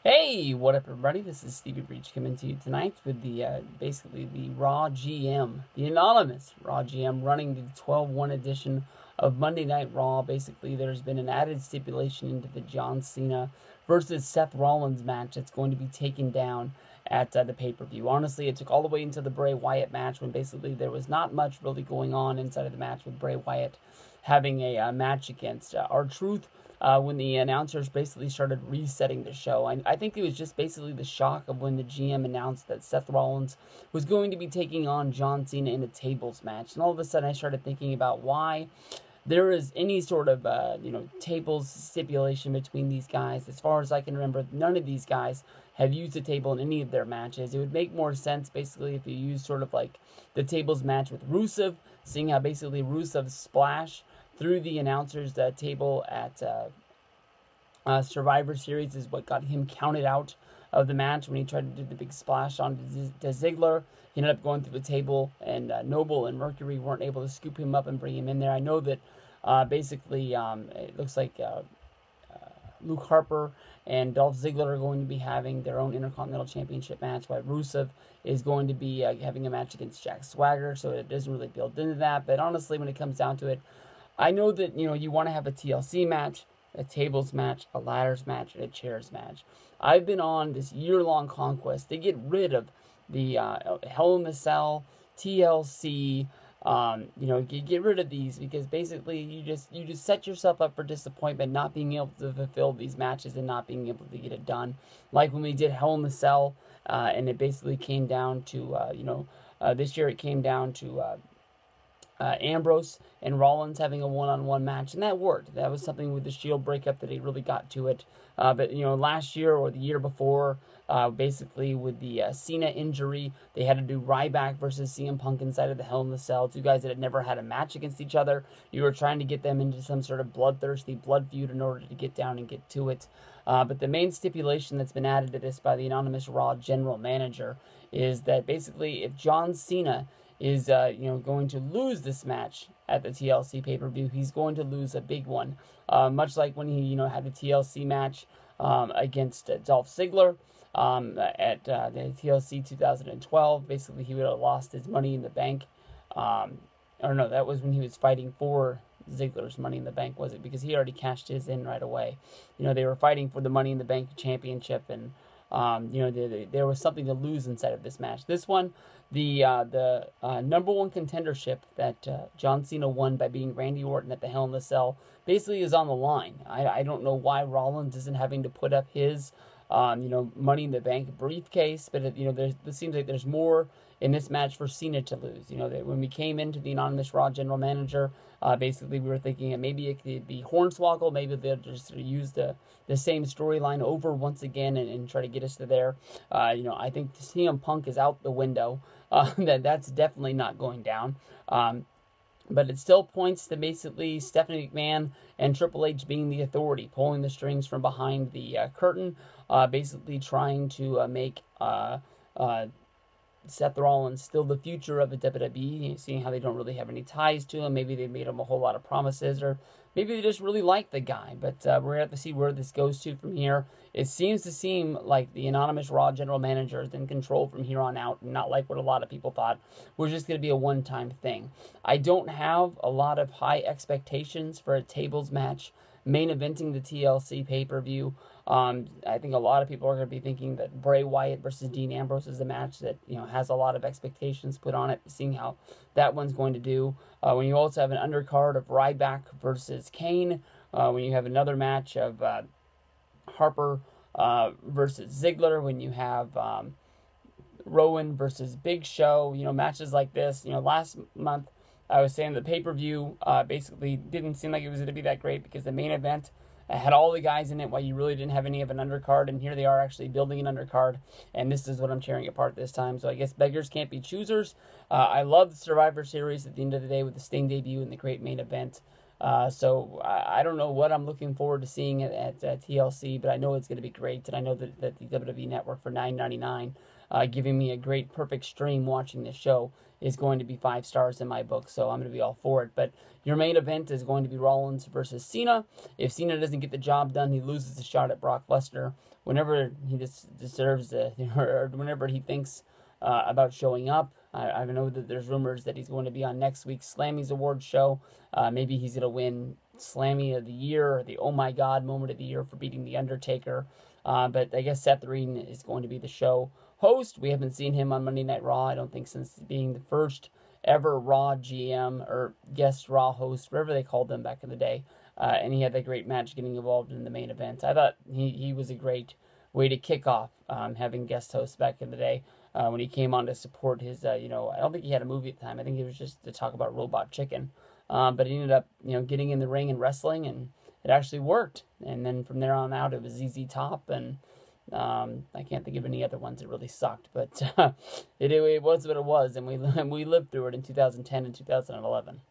Hey, what up, everybody? This is Stevie Breach coming to you tonight with the basically the Raw GM, the anonymous Raw GM, running the 12-1 edition of Monday Night Raw. Basically, there's been an added stipulation into the John Cena versus Seth Rollins match that's going to be taken down at the pay-per-view. Honestly, it took all the way into the Bray Wyatt match when basically there was not much really going on inside of the match with Bray Wyatt having a match against R-Truth. When the announcers basically started resetting the show. I think it was just basically the shock of when the GM announced that Seth Rollins was going to be taking on John Cena in a tables match. And all of a sudden I started thinking about why there is any sort of, tables stipulation between these guys. As far as I can remember, none of these guys have used a table in any of their matches. It would make more sense, basically, if you use sort of like the tables match with Rusev, seeing how basically Rusev's splash through the announcers table at Survivor Series is what got him counted out of the match when he tried to do the big splash on Ziggler. He ended up going through the table, and Noble and Mercury weren't able to scoop him up and bring him in there. I know that it looks like Luke Harper and Dolph Ziggler are going to be having their own Intercontinental Championship match, while Rusev is going to be having a match against Jack Swagger, so it doesn't really build into that. But honestly, when it comes down to it, I know that, you want to have a TLC match, a tables match, a ladders match, and a chairs match. I've been on this year-long conquest to get rid of the Hell in a Cell, TLC, get rid of these, because basically you just set yourself up for disappointment, not being able to fulfill these matches and not being able to get it done. Like when we did Hell in a Cell, and it basically came down to, this year it came down to Ambrose and Rollins having a one-on-one match, and that worked. That was something with the Shield breakup that he really got to it. But last year or the year before, basically with the Cena injury, they had to do Ryback versus CM Punk inside of the Hell in a Cell. Two guys that had never had a match against each other. You were trying to get them into some sort of bloodthirsty blood feud in order to get down and get to it. But the main stipulation that's been added to this by the anonymous Raw general manager is that basically if John Cena is going to lose this match at the TLC pay-per-view, he's going to lose a big one. Much like when he had the TLC match against Dolph Ziggler at the TLC 2012. Basically, he would have lost his Money in the Bank. That was when he was fighting for Ziggler's Money in the Bank, was it? Because he already cashed his in right away. They were fighting for the Money in the Bank championship, and there was something to lose inside of this match. This one, the number one contendership that John Cena won by beating Randy Orton at the Hell in a Cell basically is on the line. I don't know why Rollins isn't having to put up his Money in the Bank briefcase, but it seems like there's more in this match for Cena to lose. When we came into the anonymous Raw general manager, basically we were thinking that maybe it could be Hornswoggle, maybe they'll just use the same storyline over once again and try to get us to there. I think CM Punk is out the window. That's definitely not going down. But it still points to basically Stephanie McMahon and Triple H being the authority, pulling the strings from behind the curtain, basically trying to make Seth Rollins still the future of the WWE, seeing how they don't really have any ties to him. Maybe they made him a whole lot of promises, or maybe they just really like the guy. But we're going to have to see where this goes to from here. It seems to seem like the anonymous Raw general manager is in control from here on out, and not like what a lot of people thought was just going to be a one-time thing. I don't have a lot of high expectations for a tables match main eventing the TLC pay-per-view. I think a lot of people are going to be thinking that Bray Wyatt versus Dean Ambrose is a match that has a lot of expectations put on it, seeing how that one's going to do. When you also have an undercard of Ryback versus Kane, when you have another match of Harper versus Ziggler, when you have Rowan versus Big Show, matches like this. Last month I was saying the pay-per-view basically didn't seem like it was going to be that great because the main event had all the guys in it while you really didn't have any of an undercard, and here they are actually building an undercard, and this is what I'm tearing apart this time. So I guess beggars can't be choosers. I love the Survivor Series at the end of the day with the Sting debut and the great main event. So I don't know what I'm looking forward to seeing at TLC, but I know it's going to be great, and I know that the WWE Network for $9.99, giving me a great, perfect stream watching this show is going to be 5 stars in my book, so I'm going to be all for it. But your main event is going to be Rollins versus Cena. If Cena doesn't get the job done, he loses the shot at Brock Lesnar whenever he deserves it, or whenever he thinks about showing up. I know that there's rumors that he's going to be on next week's Slammy's Awards show. Maybe he's going to win Slammy of the Year, or the Oh My God moment of the year for beating The Undertaker. But I guess Seth Rollins is going to be the show host. We haven't seen him on Monday Night Raw, I don't think, since being the first ever Raw GM or guest Raw host, whatever they called them back in the day. And he had that great match getting involved in the main event. I thought he was a great way to kick off having guest hosts back in the day. When he came on to support his, I don't think he had a movie at the time. I think it was just to talk about Robot Chicken. But he ended up, getting in the ring and wrestling, and it actually worked. And then from there on out, it was ZZ Top, and I can't think of any other ones that really sucked. But it was what it was, and we lived through it in 2010 and 2011.